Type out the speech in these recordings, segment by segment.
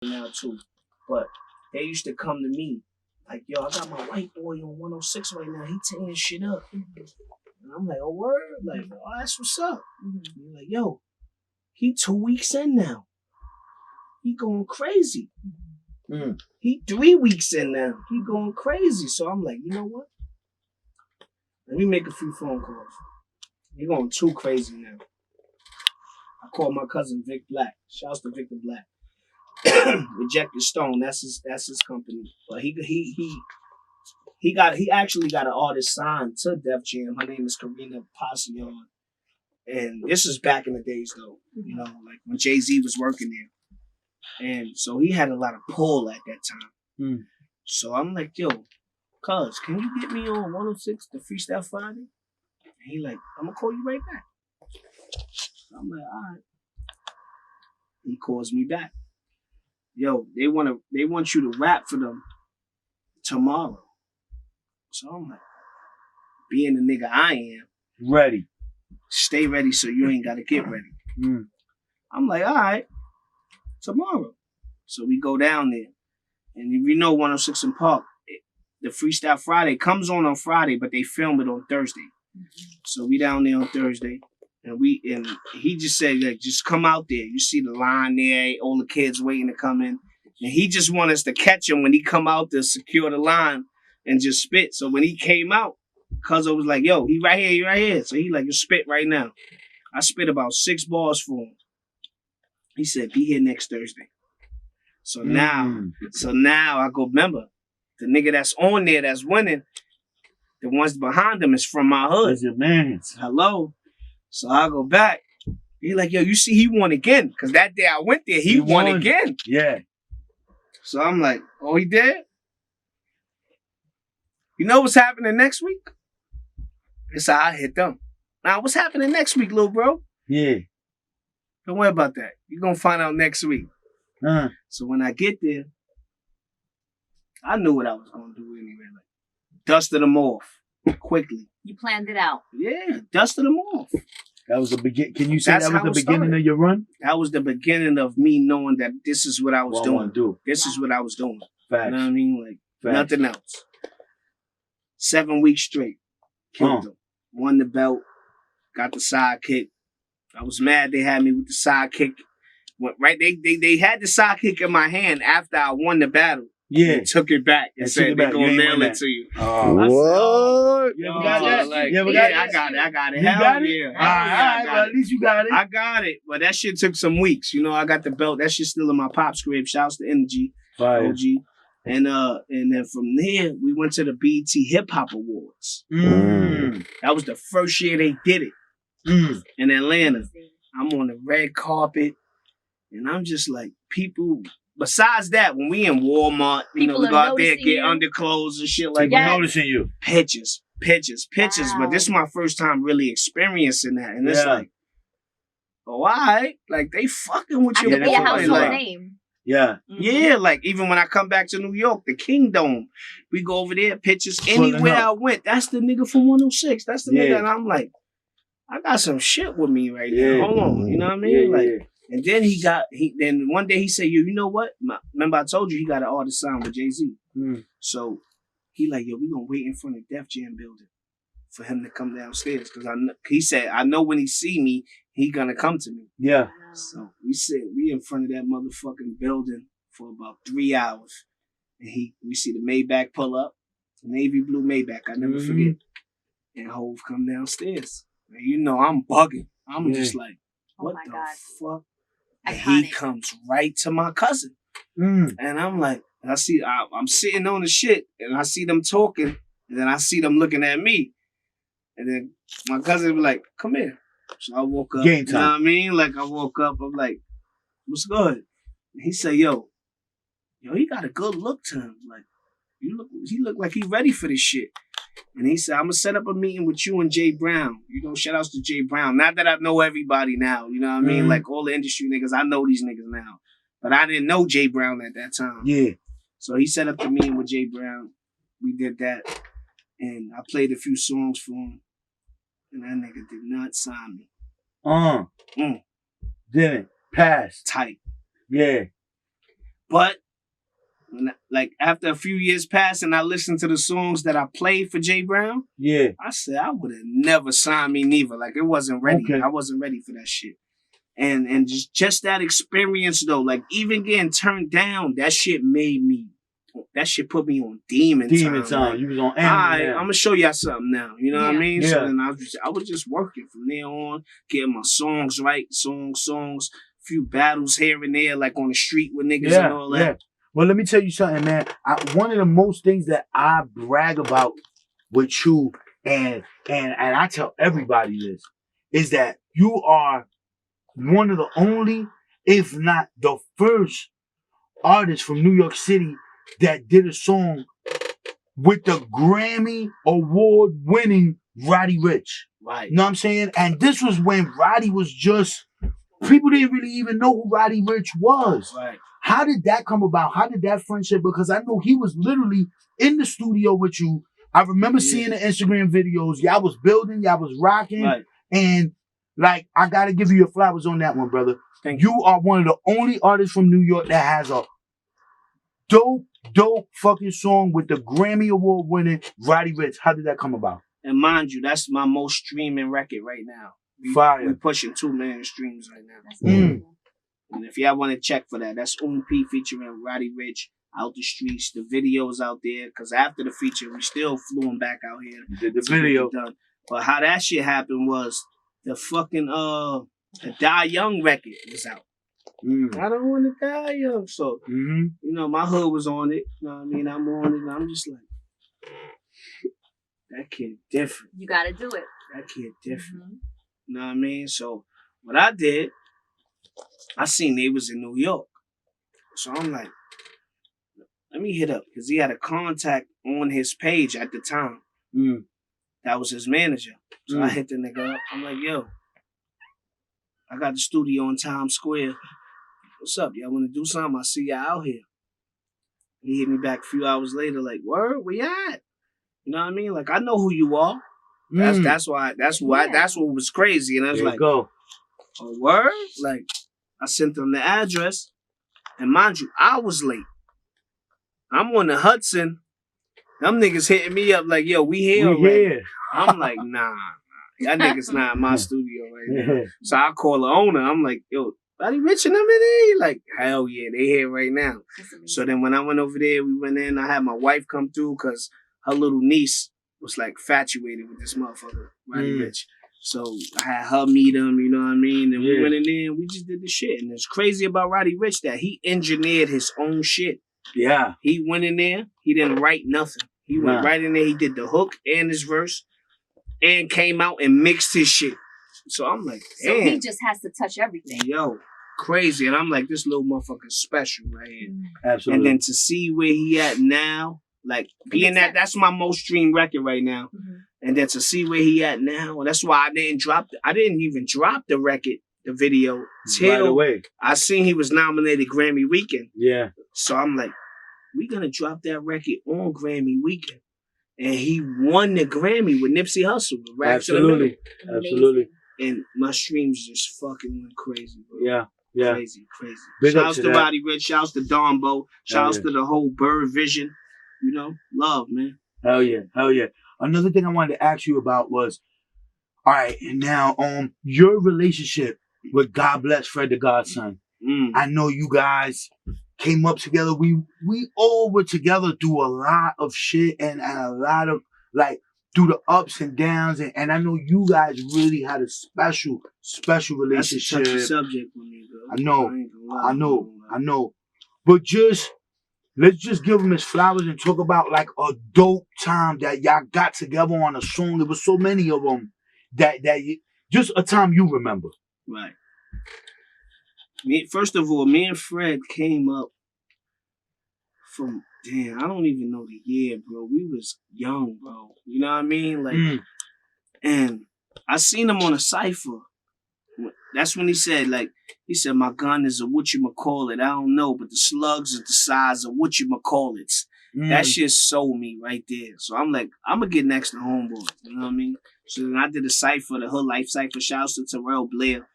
now too. But they used to come to me like, yo, I got my white boy on 106 right now. He tearing shit up. And I'm like, oh, word? Like, oh, that's what's up. You're like, yo, he 2 weeks in now. He going crazy. He 3 weeks in now. He going crazy. So I'm like, you know what? Let me make a few phone calls. He going too crazy now. I called my cousin Vic Black. Shouts to Victor Black. Rejected Stone. That's his company. But he actually got an artist signed to Def Jam. Her name is Karina Passion. And this is back in the days though. You know, like when Jay-Z was working there. And so he had a lot of pull at that time. So I'm like, yo, cuz, can you get me on 106 the Freestyle Friday? And he like, I'm gonna call you right back. So I'm like, all right. He calls me back. Yo, they want you to rap for them tomorrow. So I'm like, being the nigga I am, ready. Stay ready so you ain't gotta get ready. I'm like, all right, tomorrow. So we go down there. And if you know 106 in Park, the Freestyle Friday comes on Friday, but they film it on Thursday. So we down there on Thursday. And he just said, like, just come out there. You see the line there, all the kids waiting to come in. And he just want us to catch him when he come out to secure the line and just spit. So when he came out, Cuzzo was like, yo, he right here. So he like, you spit right now. I spit about 6 bars for him. He said, be here next Thursday. So now I go, remember, the nigga that's on there that's winning, the ones behind him is from my hood. That's your man. Hello. So I go back. He like, yo, you see, he won again. Because that day I went there, he won again. Yeah. So I'm like, oh, he did? You know what's happening next week? It's how I hit them. Now, what's happening next week, little bro? Yeah. Don't worry about that. You're going to find out next week. So when I get there, I knew what I was going to do anyway. Like, dusted them off quickly. You planned it out. Yeah, dusted them off. That was the beginning. Can you say that was the beginning of your run? That was the beginning of me knowing that this is what I was doing. This is what I was doing. Facts. You know what I mean? Like, nothing else. 7 weeks straight. Killed them. Won the belt. Got the sidekick. I was mad they had me with the sidekick. They had the sidekick in my hand after I won the battle. Yeah. They took it back and said they're going to mail it to you. What? You ever got that? I got it. Hell yeah. All right, well, at least you got it. I got it. But that shit took some weeks. You know, I got the belt. That shit's still in my pop's crib. Shouts to Energy. Fire. OG. And then from there, we went to the BET Hip Hop Awards. That was the first year they did it in Atlanta. I'm on the red carpet, and I'm just like, people. Besides that, when we in Walmart, you know, we go out there, get underclothes and shit like that. People noticing you. Pictures. Wow. But this is my first time really experiencing that, and it's like, oh, all right, like they fucking with your boy. Be a household like, name. Yeah. Yeah, like even when I come back to New York, the Kingdom, we go over there, pictures. Anywhere I went, that's the nigga from 106. That's the nigga, and I'm like, I got some shit with me right now. Hold on, you know what I mean? And then then one day he said, you know what? Remember I told you he got an artist signed with Jay-Z. So he like, yo, we gonna wait in front of Def Jam building for him to come downstairs. Because he said, I know when he see me, he gonna come to me. Yeah. So we in front of that motherfucking building for about 3 hours. And we see the Maybach pull up, navy blue Maybach, I never forget. And Hove come downstairs. And you know I'm bugging. I'm just like, what the fuck? And he comes right to my cousin. And I'm like, I'm sitting on the shit, and I see them talking, and then I see them looking at me. And then my cousin was like, come here. So I woke up. Game time. You know what I mean? Like, I woke up, I'm like, what's good? And he said, yo, he got a good look to him. Like, he look like he ready for this shit. And he said, I'm going to set up a meeting with you and Jay Brown. You know, shout outs to Jay Brown. Not that I know everybody now, you know what I mean? Like all the industry niggas, I know these niggas now. But I didn't know Jay Brown at that time. Yeah. So he set up the meeting with Jay Brown. We did that. And I played a few songs for him. And that nigga did not sign me. Didn't. Pass. Tight. Yeah. But like after a few years passed and I listened to the songs that I played for Jay Brown, I said I would have never signed me neither. Like it wasn't ready. Okay. I wasn't ready for that shit. And just that experience though, like even getting turned down, that shit put me on demon time. Like, you was on I'm gonna show y'all something now. You know what I mean? Yeah. So then I was just working from there on, getting my songs right, songs, few battles here and there, like on the street with niggas and all that. Yeah. Well, let me tell you something, man. One of the most things that I brag about with you, and I tell everybody this, is that you are one of the only, if not the first, artist from New York City that did a song with the Grammy Award-winning Roddy Ricch. Right. You know what I'm saying? And this was when Roddy was just, people didn't really even know who Roddy Ricch was. Right. How did that come about? How did that friendship? Because I know he was literally in the studio with you. I remember seeing the Instagram videos. Y'all was building, y'all was rocking. Right. And like, I got to give you your flowers on that one, brother. Thank you. You are one of the only artists from New York that has a dope fucking song with the Grammy Award winning Roddy Ricch. How did that come about? And mind you, that's my most streaming record right now. Fire. We're pushing 2 million streams right now. And if y'all want to check for that, that's P featuring Roddy Ricch, Out the Streets. The video's out there, because after the feature, we still flew him back out here. Did the video. Done. But how that shit happened was the fucking the Die Young record was out. I don't want to die young. So, you know, my hood was on it. You know what I mean? I'm on it, and I'm just like, that kid different. You got to do it. That kid different. You know what I mean? So, what I did, I seen they was in New York. So I'm like, let me hit up. Because he had a contact on his page at the time. That was his manager. So I hit the nigga up. I'm like, yo, I got the studio in Times Square. What's up? Y'all want to do something? I see y'all out here. He hit me back a few hours later, like, word, where you at? You know what I mean? Like, I know who you are. That's what was crazy. And I was like, go. Oh, word? Like, I sent them the address. And mind you, I was late. I'm on the Hudson. Them niggas hitting me up like, yo, we here already. I'm like, nah. Y'all niggas not in my studio right now. So I call the owner. I'm like, yo, Roddy Ricch and them in there? Like, hell yeah, they here right now. So then when I went over there, we went in. I had my wife come through because her little niece was like infatuated with this motherfucker, Roddy Ricch. So I had her meet him, you know what I mean? And we went in there and we just did the shit. And it's crazy about Roddy Ricch that he engineered his own shit. Yeah. He went in there, he didn't write nothing. He went right in there, he did the hook and his verse and came out and mixed his shit. So I'm like, damn. So he just has to touch everything. Yo, crazy. And I'm like, this little motherfucker's special right here. Absolutely. And then to see where he at now, like being that's my most streamed record right now. And then to see where he at now, that's why I didn't even drop the record, the video, till right away. I seen he was nominated Grammy Weekend. Yeah. So I'm like, we gonna drop that record on Grammy Weekend. And he won the Grammy with Nipsey Hussle. Absolutely. Absolutely. And my streams just fucking went crazy, bro. Yeah. Yeah. Crazy. Big Shouts to Roddy Ricch, shouts to Dombo, shouts to the whole Bird Vision. You know, love, man. Hell yeah. Another thing I wanted to ask you about was, all right, now your relationship with God Bless Fred the Godson. I know you guys came up together. We all were together through a lot of shit and a lot of like through the ups and downs, and I know you guys really had a special relationship. That's a touchy subject for me, bro. I know. But let's just give him his flowers and talk about like a dope time that y'all got together on a song. There was so many of them just a time you remember. Right. First of all, me and Fred came up from, I don't even know the year, bro. We was young, bro. You know what I mean? Like, and I seen him on a cypher. That's when he said, my gun is a whatchamacallit. I don't know, but the slugs are the size of whatchamacallits. That shit sold me right there. So I'm like, I'm going to get next to Homeboy. You know what I mean? So then I did a cypher, the Hood Life cypher. Shouts to Terrell Blair.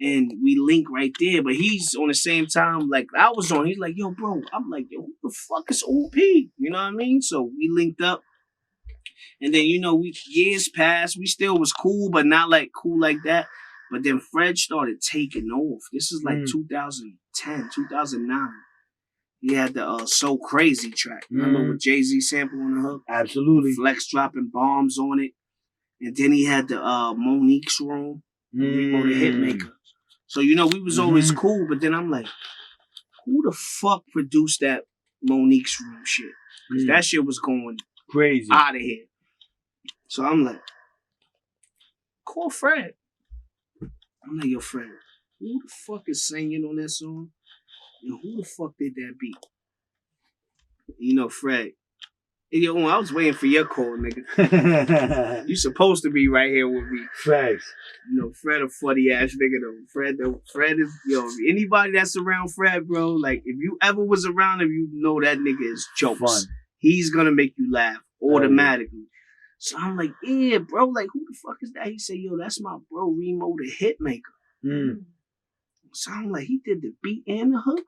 And we link right there, but he's on the same time like I was on. He's like, yo, bro. I'm like, yo, who the fuck is OP? You know what I mean? So we linked up. And then, we years passed. We still was cool, but not like cool like that. But then Fred started taking off. This is like 2010, 2009. He had the So Crazy track. Remember with Jay-Z sample on the hook? Absolutely. Flex dropping bombs on it. And then he had the Monique's Room. Remo the Hitmaker. So, we was always cool, but then I'm like, who the fuck produced that Monique's Room shit? Because that shit was going crazy out of here. So I'm like, call Fred. I'm like, yo, Fred, who the fuck is singing on that song? And who the fuck did that beat? Fred. Yo, I was waiting for your call, nigga. You supposed to be right here with me. Facts. Fred a funny ass nigga though. Fred is, anybody that's around Fred, bro, like if you ever was around him, you know that nigga is jokes. Fun. He's gonna make you laugh automatically. So I'm like, yeah, bro, like who the fuck is that? He said, yo, that's my bro, Remo the Hitmaker. So I'm like, he did the beat and the hook.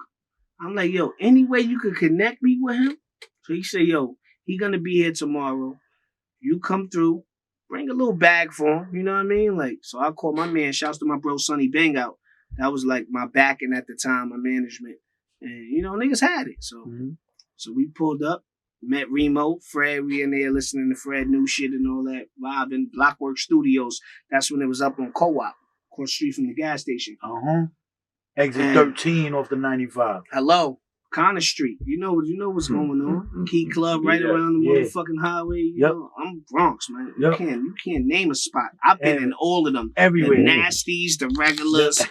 I'm like, yo, any way you could connect me with him? So he said, yo, he gonna be here tomorrow. You come through, bring a little bag for him. You know what I mean? Like, so I called my man. Shouts to my bro Sonny Bang out. That was like my backing at the time, my management, and niggas had it. So, so we pulled up, met Remo, Fred. We in there listening to Fred new shit and all that. Live in Blockwork Studios. That's when it was up on Co-op, across the street from the gas station. Exit 13 off the 95. Hello. Connor Street, you know what's going on. Key Club right around the motherfucking highway. You know, I'm Bronx, man. You can't name a spot. I've been in all of them. Everywhere. The nasties, the regulars.